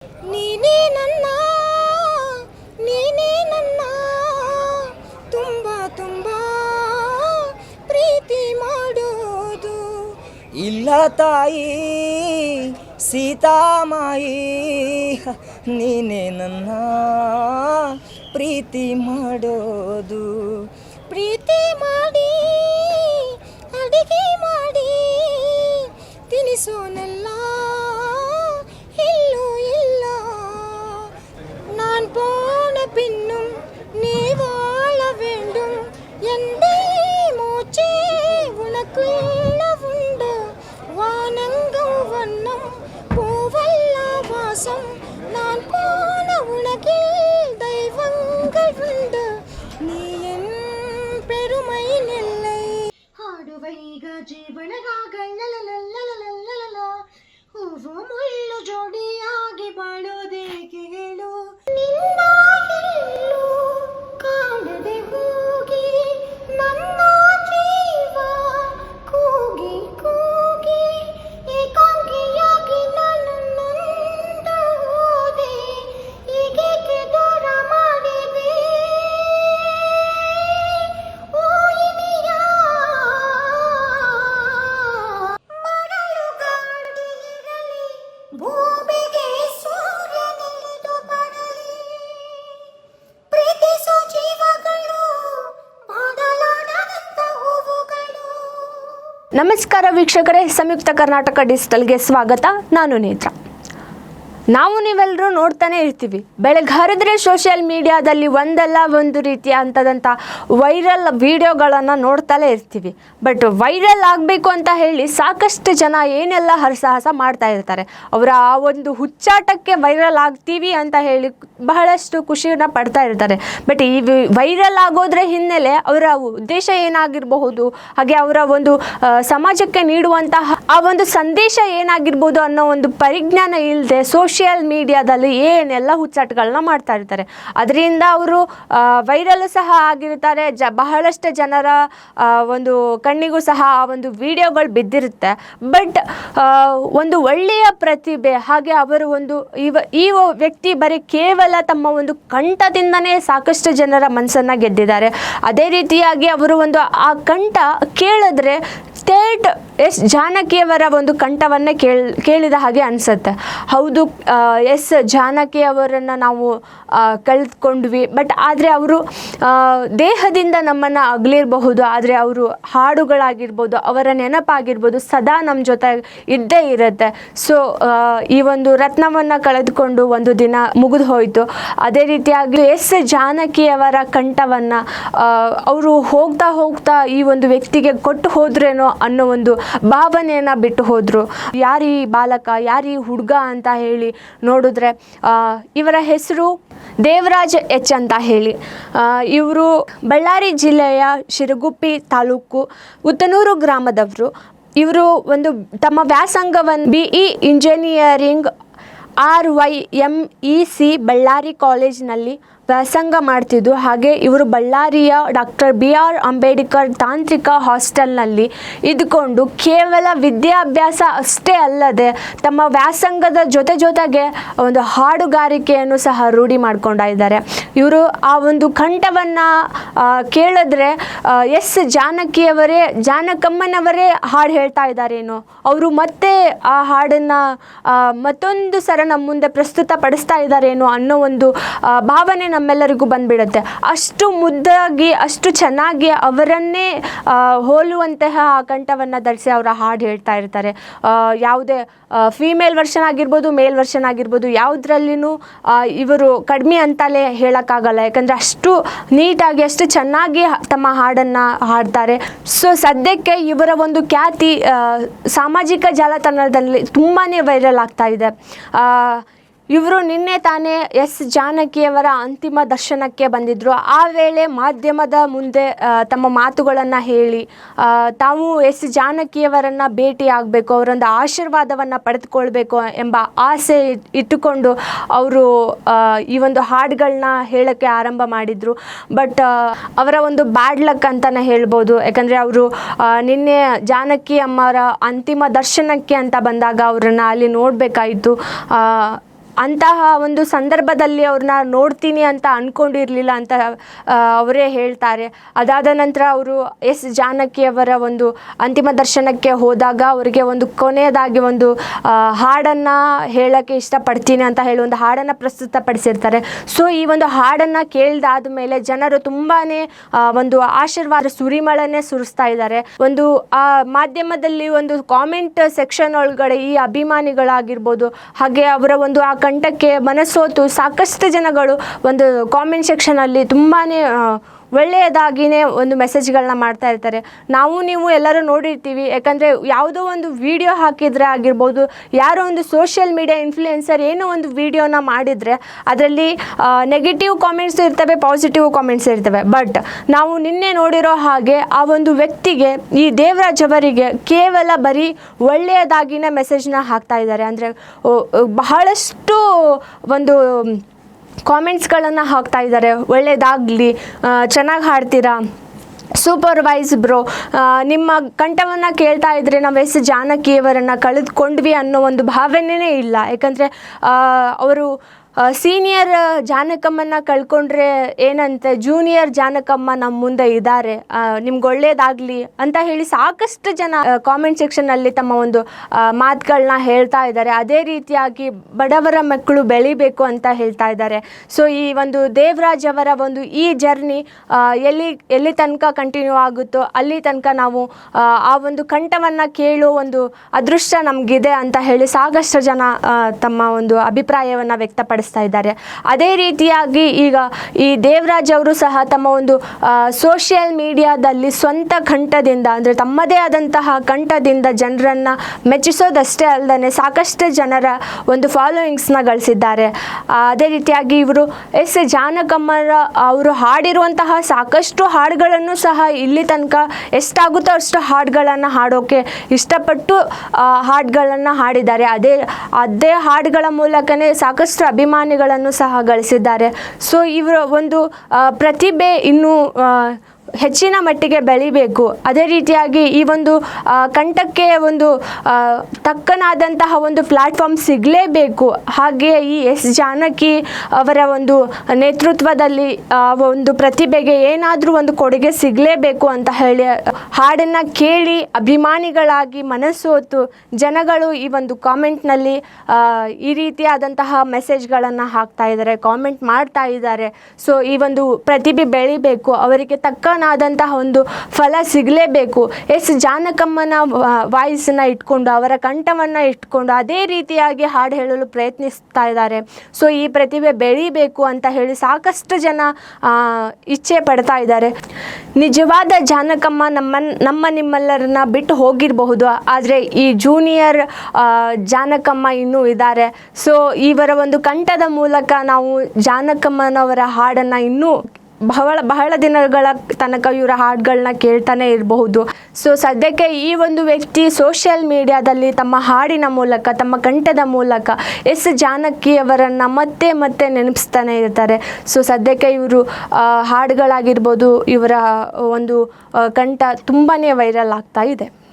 ನೀನೇ ನನ್ನ ತುಂಬ ತುಂಬ ಪ್ರೀತಿ ಮಾಡೋದು ಇಲ್ಲ ತಾಯಿ ಸೀತಾಮಾಯಿ, ನೀನೇ ನನ್ನ ಪ್ರೀತಿ ಮಾಡೋದು. ಪ್ರೀತಿ ಮಾಡಿ ಅಡಿಗೆ ಮಾಡಿ ತಿನಿಸೋನೆಲ್ಲ ಇಲ್ಲೂ ಇಲ್ಲ. நான் போன பின்னும் நீ வாழ வேண்டும் எந்த மூச்சே உனக்குள்ள உண்டு. வானங்கும் வண்ணம் பூவல்ல வாசம் நான் போன உலகில் தெய்வங்கள் உண்டு. நீ என் பெருமை நில்லை ಹಾಡುವೈಗ ಜೀವನಗಾಗ ಲಲಲಲಲಲಲಲ. ಹೂವು ಮುಳ್ಳು ಜೋಡಿಯಾಗಿ ಬಾಳೋದೇಕೆ ಹೇಳು. ನಿನ್ನ ಎಲ್ಲೂ ಕಾಣದೆ ಹೋಗಿ ನನ್ನ ಜೀವ ಕೂಗಿ ಕೂಗಿ ಏಕಾಂಗಿಯಾಗಿ ನಾನು ನೊಂದು ಹೋದೆ. ಹೀಗೇಕೆ ದೂರ ಮಾಡಿದೆ ಓ ಇನಿಯ. ಮರಳುಗಾಡಿರಲಿ ಭೂಮಿಗೆ ಸೂರ್ಯನಿಳಿದು ಬರಲಿ. ಪ್ರೀತಿಸೋ ಜೀವಗಳು ಬಾಡಲಾಡದಂತ ಹೂವುಗಳು. ನಮಸ್ಕಾರ ವೀಕ್ಷಕರೇ, ಸಂಯುಕ್ತ ಕರ್ನಾಟಕ ಡಿಜಿಟಲ್ಗೆ ಸ್ವಾಗತ. ನಾನು ನೇತ್ರ. ನಾವು ನೀವೆಲ್ಲರೂ ನೋಡ್ತಾನೆ ಇರ್ತೀವಿ, ಬೆಳಗ್ಗೆ ಹರಿದ್ರೆ ಸೋಷಿಯಲ್ ಮೀಡಿಯಾದಲ್ಲಿ ಒಂದಲ್ಲ ಒಂದು ರೀತಿಯ ಅಂಥದಂಥ ವೈರಲ್ ವಿಡಿಯೋಗಳನ್ನು ನೋಡ್ತಲೇ ಇರ್ತೀವಿ. ಬಟ್ ವೈರಲ್ ಆಗಬೇಕು ಅಂತ ಹೇಳಿ ಸಾಕಷ್ಟು ಜನ ಏನೆಲ್ಲ ಹರಸಾಹಸ ಮಾಡ್ತಾ ಇರ್ತಾರೆ. ಅವರ ಆ ಒಂದು ಹುಚ್ಚಾಟಕ್ಕೆ ವೈರಲ್ ಆಗ್ತೀವಿ ಅಂತ ಹೇಳಿ ಬಹಳಷ್ಟು ಖುಷಿಯನ್ನು ಪಡ್ತಾ ಇರ್ತಾರೆ. ಬಟ್ ಈ ವೈರಲ್ ಆಗೋದ್ರ ಹಿನ್ನೆಲೆ ಅವರ ಉದ್ದೇಶ ಏನಾಗಿರಬಹುದು, ಹಾಗೆ ಅವರ ಒಂದು ಸಮಾಜಕ್ಕೆ ನೀಡುವಂತಹ ಆ ಒಂದು ಸಂದೇಶ ಏನಾಗಿರ್ಬೋದು ಅನ್ನೋ ಒಂದು ಪರಿಜ್ಞಾನ ಇಲ್ಲದೆ ಸೋಷಿಯಲ್ ಮೀಡಿಯಾದಲ್ಲಿ ಏನೆಲ್ಲ ಹುಚ್ಚಾಟಗಳನ್ನ ಮಾಡ್ತಾ ಇರ್ತಾರೆ. ಅದರಿಂದ ಅವರು ವೈರಲ್ ಸಹ ಆಗಿರ್ತಾರೆ. ಬಹಳಷ್ಟು ಜನರ ಒಂದು ಕಣ್ಣಿಗೂ ಸಹ ಆ ಒಂದು ವಿಡಿಯೋಗಳು ಬಿದ್ದಿರುತ್ತೆ. ಬಟ್ ಒಂದು ಒಳ್ಳೆಯ ಪ್ರತಿಭೆ, ಹಾಗೆ ಅವರು ಒಂದು ಈ ವ್ಯಕ್ತಿ ಬರೀ ಕೇವಲ ತಮ್ಮ ಒಂದು ಕಂಠದಿಂದನೇ ಸಾಕಷ್ಟು ಜನರ ಮನಸ್ಸನ್ನು ಗೆದ್ದಿದ್ದಾರೆ. ಅದೇ ರೀತಿಯಾಗಿ ಅವರು ಒಂದು ಆ ಕಂಠ ಕೇಳಿದ್ರೆ ಥೇಟ್ ಎಸ್ ಜಾನಕಿಯವರ ಒಂದು ಕಂಠವನ್ನೇ ಕೇಳಿದ ಹಾಗೆ ಅನಿಸುತ್ತೆ. ಹೌದು, ಎಸ್ ಜಾನಕಿ ಅವರನ್ನು ನಾವು ಕಳೆದುಕೊಂಡ್ವಿ. ಬಟ್ ಆದರೆ ಅವರು ದೇಹದಿಂದ ನಮ್ಮನ್ನು ಅಗಲಿರಬಹುದು, ಆದರೆ ಅವರು ಹಾಡುಗಳಾಗಿರ್ಬೋದು, ಅವರ ನೆನಪಾಗಿರ್ಬೋದು ಸದಾ ನಮ್ಮ ಜೊತೆ ಇದ್ದೇ ಇರುತ್ತೆ. ಸೊ ಈ ಒಂದು ರತ್ನವನ್ನು ಕಳೆದುಕೊಂಡು ಒಂದು ದಿನ ಮುಗಿದು ಹೋಯಿತು. ಅದೇ ರೀತಿಯಾಗಿ ಎಸ್ ಜಾನಕಿಯವರ ಕಂಠವನ್ನು ಅವರು ಹೋಗ್ತಾ ಹೋಗ್ತಾ ಈ ಒಂದು ವ್ಯಕ್ತಿಗೆ ಕೊಟ್ಟು ಹೋದ್ರೇನೋ ಅನ್ನೋ ಒಂದು ಭಾವನೆಯನ್ನು ಬಿಟ್ಟು ಹೋದರು. ಯಾರೀ ಬಾಲಕ, ಯಾರೀ ಹುಡುಗ ಅಂತ ಹೇಳಿ ನೋಡಿದ್ರೆ ಇವರ ಹೆಸರು ದೇವರಾಜ್ ಎಚ್ ಅಂತ ಹೇಳಿ. ಇವರು ಬಳ್ಳಾರಿ ಜಿಲ್ಲೆಯ ಶಿರಗುಪ್ಪಿ ತಾಲೂಕು ಉತ್ತನೂರು ಗ್ರಾಮದವರು. ಇವರು ಒಂದು ತಮ್ಮ ವ್ಯಾಸಂಗವನ್ನು BE ಇಂಜಿನಿಯರಿಂಗ್ RYMEC ಬಳ್ಳಾರಿ ಕಾಲೇಜಿನಲ್ಲಿ ವ್ಯಾಸಂಗ ಮಾಡ್ತಿದ್ದು. ಹಾಗೆ ಇವರು ಬಳ್ಳಾರಿಯ ಡಾಕ್ಟರ್ BR ಅಂಬೇಡ್ಕರ್ ತಾಂತ್ರಿಕ ಹಾಸ್ಟೆಲ್ನಲ್ಲಿ ಇದ್ಕೊಂಡು ಕೇವಲ ವಿದ್ಯಾಭ್ಯಾಸ ಅಷ್ಟೇ ಅಲ್ಲದೆ ತಮ್ಮ ವ್ಯಾಸಂಗದ ಜೊತೆಗೆ ಒಂದು ಹಾಡುಗಾರಿಕೆಯನ್ನು ಸಹ ರೂಢಿ ಮಾಡ್ಕೊಂಡಿದ್ದಾರೆ. ಇವರು ಆ ಒಂದು ಕಂಠವನ್ನು ಕೇಳಿದ್ರೆ ಎಸ್ ಜಾನಕಿಯವರೇ, ಜಾನಕಮ್ಮನವರೇ ಹಾಡು ಹೇಳ್ತಾ ಇದ್ದಾರೇನೋ, ಅವರು ಮತ್ತೆ ಆ ಹಾಡನ್ನು ಮತ್ತೊಂದು ಸರ ನಮ್ಮ ಮುಂದೆ ಪ್ರಸ್ತುತ ಪಡಿಸ್ತಾ ಇದ್ದಾರೇನೋ ಅನ್ನೋ ಒಂದು ಭಾವನೆ ನಮ್ಮೆಲ್ಲರಿಗೂ ಬಂದ್ಬಿಡುತ್ತೆ. ಅಷ್ಟು ಮುದ್ದಾಗಿ, ಅಷ್ಟು ಚೆನ್ನಾಗಿ ಅವರನ್ನೇ ಹೋಲುವಂತಹ ಆ ಕಂಠವನ್ನು ಧರಿಸಿ ಅವರ ಹಾಡು ಹೇಳ್ತಾ ಇರ್ತಾರೆ. ಯಾವುದೇ ಫೀಮೇಲ್ ವರ್ಷನ್ ಆಗಿರ್ಬೋದು, ಮೇಲ್ ವರ್ಷನ್ ಆಗಿರ್ಬೋದು, ಯಾವುದ್ರಲ್ಲಿನೂ ಇವರು ಕಡಿಮೆ ಅಂತಲೇ ಹೇಳೋಕ್ಕಾಗಲ್ಲ. ಯಾಕಂದರೆ ಅಷ್ಟು ನೀಟಾಗಿ, ಅಷ್ಟು ಚೆನ್ನಾಗಿ ತಮ್ಮ ಹಾಡನ್ನು ಹಾಡ್ತಾರೆ. ಸೊ ಸದ್ಯಕ್ಕೆ ಇವರ ಒಂದು ಖ್ಯಾತಿ ಸಾಮಾಜಿಕ ಜಾಲತಾಣದಲ್ಲಿ ತುಂಬಾ ವೈರಲ್ ಆಗ್ತಾ ಇದೆ. ಇವರು ನಿನ್ನೆ ತಾನೇ ಎಸ್ ಜಾನಕಿಯವರ ಅಂತಿಮ ದರ್ಶನಕ್ಕೆ ಬಂದಿದ್ದರು. ಆ ವೇಳೆ ಮಾಧ್ಯಮದ ಮುಂದೆ ತಮ್ಮ ಮಾತುಗಳನ್ನು ಹೇಳಿ ತಾವು ಎಸ್ ಜಾನಕಿಯವರನ್ನು ಭೇಟಿ ಆಗಬೇಕು, ಅವರೊಂದು ಆಶೀರ್ವಾದವನ್ನು ಪಡೆದುಕೊಳ್ಬೇಕು ಎಂಬ ಆಸೆ ಇಟ್ಟುಕೊಂಡು ಅವರು ಈ ಒಂದು ಹಾಡುಗಳನ್ನ ಹೇಳೋಕ್ಕೆ ಆರಂಭ ಮಾಡಿದರು. ಬಟ್ ಅವರ ಒಂದು ಬ್ಯಾಡ್ ಲಕ್ ಅಂತಲೇ ಹೇಳ್ಬೋದು. ಯಾಕಂದರೆ ಅವರು ನಿನ್ನೆ ಜಾನಕಿ ಅಮ್ಮರ ಅಂತಿಮ ದರ್ಶನಕ್ಕೆ ಅಂತ ಬಂದಾಗ ಅವರನ್ನು ಅಲ್ಲಿ ನೋಡಬೇಕಾಯಿತು. ಅಂತಹ ಒಂದು ಸಂದರ್ಭದಲ್ಲಿ ಅವ್ರನ್ನ ನೋಡ್ತೀನಿ ಅಂತ ಅಂದ್ಕೊಂಡಿರಲಿಲ್ಲ ಅಂತ ಅವರೇ ಹೇಳ್ತಾರೆ. ಅದಾದ ನಂತರ ಅವರು ಎಸ್ ಜಾನಕಿಯವರ ಒಂದು ಅಂತಿಮ ದರ್ಶನಕ್ಕೆ ಹೋದಾಗ ಅವರಿಗೆ ಒಂದು ಕೊನೆಯದಾಗಿ ಒಂದು ಹಾಡನ್ನು ಹೇಳೋಕ್ಕೆ ಇಷ್ಟಪಡ್ತೀನಿ ಅಂತ ಹೇಳಿ ಒಂದು ಹಾಡನ್ನು ಪ್ರಸ್ತುತಪಡಿಸಿರ್ತಾರೆ. ಸೊ ಈ ಒಂದು ಹಾಡನ್ನು ಕೇಳಿದಾದ ಮೇಲೆ ಜನರು ತುಂಬಾ ಒಂದು ಆಶೀರ್ವಾದ ಸುರಿಮಳನ್ನೇ ಸುರಿಸ್ತಾ ಇದ್ದಾರೆ. ಒಂದು ಆ ಮಾಧ್ಯಮದಲ್ಲಿ ಒಂದು ಕಾಮೆಂಟ್ ಸೆಕ್ಷನ್ ಒಳಗಡೆ ಈ ಅಭಿಮಾನಿಗಳಾಗಿರ್ಬೋದು, ಹಾಗೆ ಅವರ ಒಂದು ಆ ಕಂಠಕ್ಕೆ ಮನಸೋತು ಸಾಕಷ್ಟು ಜನಗಳು ಒಂದು ಕಾಮೆಂಟ್ ಸೆಕ್ಷನಲ್ಲಿ ತುಂಬಾ ಒಳ್ಳೆಯದಾಗಿಯೇ ಒಂದು ಮೆಸೇಜ್ಗಳನ್ನ ಮಾಡ್ತಾ ಇರ್ತಾರೆ. ನೀವು ಎಲ್ಲರೂ ನೋಡಿರ್ತೀವಿ. ಯಾಕಂದರೆ ಯಾವುದೋ ಒಂದು ವಿಡಿಯೋ ಹಾಕಿದರೆ ಆಗಿರ್ಬೋದು, ಯಾರೋ ಒಂದು ಸೋಷಿಯಲ್ ಮೀಡಿಯಾ ಇನ್ಫ್ಲುಯೆನ್ಸರ್ ಏನೋ ಒಂದು ವಿಡಿಯೋನ ಮಾಡಿದರೆ ಅದರಲ್ಲಿ ನೆಗೆಟಿವ್ ಕಾಮೆಂಟ್ಸ್ ಇರ್ತವೆ, ಪಾಸಿಟಿವ್ ಕಾಮೆಂಟ್ಸ್ ಇರ್ತವೆ. ಬಟ್ ನಾವು ನಿನ್ನೆ ನೋಡಿರೋ ಹಾಗೆ ಆ ಒಂದು ವ್ಯಕ್ತಿಗೆ, ಈ ದೇವರಾಜ್ ಅವರಿಗೆ ಕೇವಲ ಬರೀ ಒಳ್ಳೆಯದಾಗಿನೇ ಮೆಸೇಜ್ನ ಹಾಕ್ತಾ ಇದ್ದಾರೆ. ಅಂದರೆ ಬಹಳಷ್ಟು ಒಂದು ಕಾಮೆಂಟ್ಸ್ಗಳನ್ನು ಹಾಕ್ತಾ ಇದ್ದಾರೆ. ಒಳ್ಳೆಯದಾಗಲಿ, ಚೆನ್ನಾಗಿ ಹಾಡ್ತೀರಾ, ಸೂಪರ್ವೈಸ್ ಬ್ರೋ, ನಿಮ್ಮ ಕಂಠವನ್ನು ಕೇಳ್ತಾ ಇದ್ದರೆ ನಾವು ಎಸ್ ಜಾನಕಿಯವರನ್ನು ಕಳೆದುಕೊಂಡ್ವಿ ಅನ್ನೋ ಒಂದು ಭಾವನೆಯೇ ಇಲ್ಲ. ಯಾಕಂದರೆ ಅವರು ಸೀನಿಯರ್ ಜಾನಕಮ್ಮನ ಕಳ್ಕೊಂಡ್ರೆ ಏನಂತೆ, ಜೂನಿಯರ್ ಜಾನಕಮ್ಮ ನಮ್ಮ ಮುಂದೆ ಇದ್ದಾರೆ, ನಿಮ್ಗೆ ಒಳ್ಳೇದಾಗಲಿ ಅಂತ ಹೇಳಿ ಸಾಕಷ್ಟು ಜನ ಕಾಮೆಂಟ್ ಸೆಕ್ಷನಲ್ಲಿ ತಮ್ಮ ಒಂದು ಮಾತುಗಳನ್ನ ಹೇಳ್ತಾ ಇದ್ದಾರೆ. ಅದೇ ರೀತಿಯಾಗಿ ಬಡವರ ಮಕ್ಕಳು ಬೆಳಿಬೇಕು ಅಂತ ಹೇಳ್ತಾ ಇದ್ದಾರೆ. ಸೊ ಈ ಒಂದು ದೇವರಾಜ್ ಅವರ ಒಂದು ಈ ಜರ್ನಿ ಎಲ್ಲಿ ತನಕ ಕಂಟಿನ್ಯೂ ಆಗುತ್ತೋ ಅಲ್ಲಿ ತನಕ ನಾವು ಆ ಒಂದು ಕಂಠವನ್ನು ಕೇಳೋ ಒಂದು ಅದೃಷ್ಟ ನಮಗಿದೆ ಅಂತ ಹೇಳಿ ಸಾಕಷ್ಟು ಜನ ತಮ್ಮ ಒಂದು ಅಭಿಪ್ರಾಯವನ್ನು ವ್ಯಕ್ತಪಡಿಸ್ತಾರೆ ಇದ್ದಾರೆ. ಅದೇ ರೀತಿಯಾಗಿ ಈಗ ಈ ದೇವರಾಜ್ ಅವರು ಸಹ ತಮ್ಮ ಒಂದು ಸೋಷಿಯಲ್ ಮೀಡಿಯಾದಲ್ಲಿ ಸ್ವಂತ ಕಂಠದಿಂದ, ಅಂದರೆ ತಮ್ಮದೇ ಆದಂತಹ ಕಂಠದಿಂದ ಜನರನ್ನು ಮೆಚ್ಚಿಸೋದಷ್ಟೇ ಅಲ್ಲದೆ ಸಾಕಷ್ಟು ಜನರ ಒಂದು ಫಾಲೋಯಿಂಗ್ಸ್ನ ಗಳಿಸಿದ್ದಾರೆ. ಅದೇ ರೀತಿಯಾಗಿ ಇವರು ಎಸ್ ಜಾನಕಮ್ಮರ ಅವರು ಹಾಡಿರುವಂತಹ ಸಾಕಷ್ಟು ಹಾಡುಗಳನ್ನು ಸಹ ಇಲ್ಲಿ ತನಕ ಎಷ್ಟಾಗುತ್ತೋ ಅಷ್ಟು ಹಾಡುಗಳನ್ನು ಹಾಡೋಕ್ಕೆ ಇಷ್ಟಪಟ್ಟು ಹಾಡುಗಳನ್ನು ಹಾಡಿದ್ದಾರೆ. ಅದೇ ಹಾಡುಗಳ ಮೂಲಕನೇ ಸಾಕಷ್ಟು ಅಭಿಮಾನಿಗಳನ್ನು ಸಹ ಗಳಿಸಿದ್ದಾರೆ. ಸೊ ಇವರ ಒಂದು ಪ್ರತಿಭೆ ಇನ್ನೂ ಹೆಚ್ಚಿನ ಮಟ್ಟಿಗೆ ಬೆಳಿಬೇಕು. ಅದೇ ರೀತಿಯಾಗಿ ಈ ಒಂದು ಕಂಠಕ್ಕೆ ಒಂದು ತಕ್ಕನಾದಂತಹ ಒಂದು ಪ್ಲ್ಯಾಟ್ಫಾರ್ಮ್ ಸಿಗಲೇಬೇಕು. ಹಾಗೆ ಈ ಎಸ್ ಜಾನಕಿ ಅವರ ಒಂದು ನೇತೃತ್ವದಲ್ಲಿ ಒಂದು ಪ್ರತಿಭೆಗೆ ಏನಾದರೂ ಒಂದು ಕೊಡುಗೆ ಸಿಗಲೇಬೇಕು ಅಂತ ಹೇಳಿ ಹಾಡನ್ನು ಕೇಳಿ ಅಭಿಮಾನಿಗಳಾಗಿ ಮನಸೋತು ಜನಗಳು ಈ ಒಂದು ಕಾಮೆಂಟ್ನಲ್ಲಿ ಈ ರೀತಿಯಾದಂತಹ ಮೆಸೇಜ್ಗಳನ್ನು ಹಾಕ್ತಾ ಇದ್ದಾರೆ, ಕಾಮೆಂಟ್ ಮಾಡ್ತಾ ಇದ್ದಾರೆ. ಸೊ ಈ ಒಂದು ಪ್ರತಿಭೆ ಬೆಳಿಬೇಕು, ಅವರಿಗೆ ತಕ್ಕನಾದಂತಹ ಒಂದು ಫಲ ಸಿಗಲೇಬೇಕು. ಎಸ್ ಜಾನಕಮ್ಮನ ವಾಯ್ಸನ್ನು ಇಟ್ಕೊಂಡು, ಅವರ ಕಂಠವನ್ನು ಇಟ್ಕೊಂಡು ಅದೇ ರೀತಿಯಾಗಿ ಹಾಡು ಹೇಳಲು ಪ್ರಯತ್ನಿಸ್ತಾ ಇದ್ದಾರೆ. ಸೊ ಈ ಪ್ರತಿಭೆ ಬೆಳಿಬೇಕು ಅಂತ ಹೇಳಿ ಸಾಕಷ್ಟು ಜನ ಇಚ್ಛೆ ಪಡ್ತಾ ಇದ್ದಾರೆ. ನಿಜವಾದ ಜಾನಕಮ್ಮ ನಿಮ್ಮೆಲ್ಲರನ್ನ ಬಿಟ್ಟು ಹೋಗಿರಬಹುದು, ಆದರೆ ಈ ಜೂನಿಯರ್ ಜಾನಕಮ್ಮ ಇನ್ನೂ ಇದ್ದಾರೆ. ಸೊ ಇವರ ಒಂದು ಕಂಠದ ಮೂಲಕ ನಾವು ಜಾನಕಮ್ಮನವರ ಹಾಡನ್ನು ಇನ್ನೂ ಬಹಳ ದಿನಗಳ ತನಕ ಇವರ ಹಾಡುಗಳನ್ನ ಕೇಳ್ತಾನೆ ಇರಬಹುದು. ಸೊ ಸದ್ಯಕ್ಕೆ ಈ ಒಂದು ವ್ಯಕ್ತಿ ಸೋಷಿಯಲ್ ಮೀಡಿಯಾದಲ್ಲಿ ತಮ್ಮ ಹಾಡಿನ ಮೂಲಕ, ತಮ್ಮ ಕಂಠದ ಮೂಲಕ ಎಸ್ ಜಾನಕಿಯವರನ್ನು ಮತ್ತೆ ನೆನಪಿಸ್ತಾನೆ ಇರ್ತಾರೆ. ಸೊ ಸದ್ಯಕ್ಕೆ ಇವರು ಹಾಡುಗಳಾಗಿರ್ಬೋದು, ಇವರ ಒಂದು ಕಂಠ ತುಂಬಾ ವೈರಲ್ ಆಗ್ತಾ ಇದೆ.